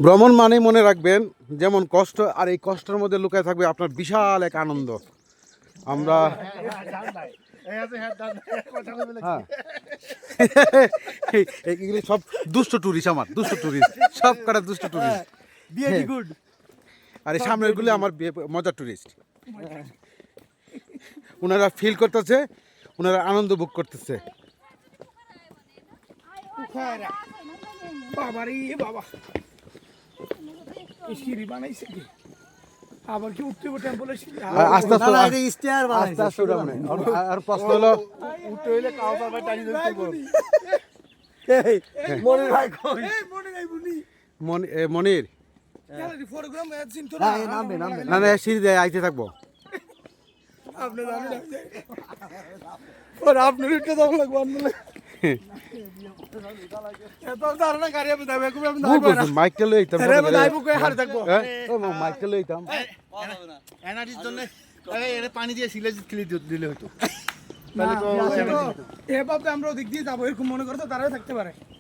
ভ্রমণ মানে মনে রাখবেন যেমন কষ্ট, আর এই কষ্টের মধ্যে লুকায় থাকবে আপনার বিশাল এক আনন্দ। আমরা হ্যাঁ এগুলি সব দুষ্ট টুরিস্ট, আমার দুষ্ট টুরিস্ট, সব কটা দুষ্ট টুরিস্ট। গুড। আর এই সামনের গুলি আমার মজার টুরিস্ট। ওনারা ফিল করতেছে, ওনারা আনন্দ ভোগ করতেছে। বাবারে বাবা, সিঁড়ি বানাইছে কি? আবার কি উঠতে উঠে টেম্পলে সিঁড়ি? আস্তে আস্তে আস্তে আস্তে উঠাবো না। আর প্রশ্ন হলো উঠতে হইলে কাউসার ভাই টানি ধরতে বল। মনির ভাই কই? মনির ভাই বুনি। মনির গ্যালারি প্রোগ্রাম এজেন্ট তো নামবে না না সিঁড়ি দিয়ে আইতে থাকবো। আপনি জানেন পর আপনি উঠতে দাম লাগবে আনলে। এত ধারণা গাড়ি আমি দাবে কবে আমি দাইবো না। মাইকটা লই আইতাম। আরে আমি দাইবো কই হার থাকবো। মাইকটা লই আইতাম। এনার্জির জন্য এর পানি দিয়ে সিলে দিলে হতো। না এ বাপে আমরা ওদিক দিয়ে যাবো এরকম মনে করতো তারাও থাকতে পারে।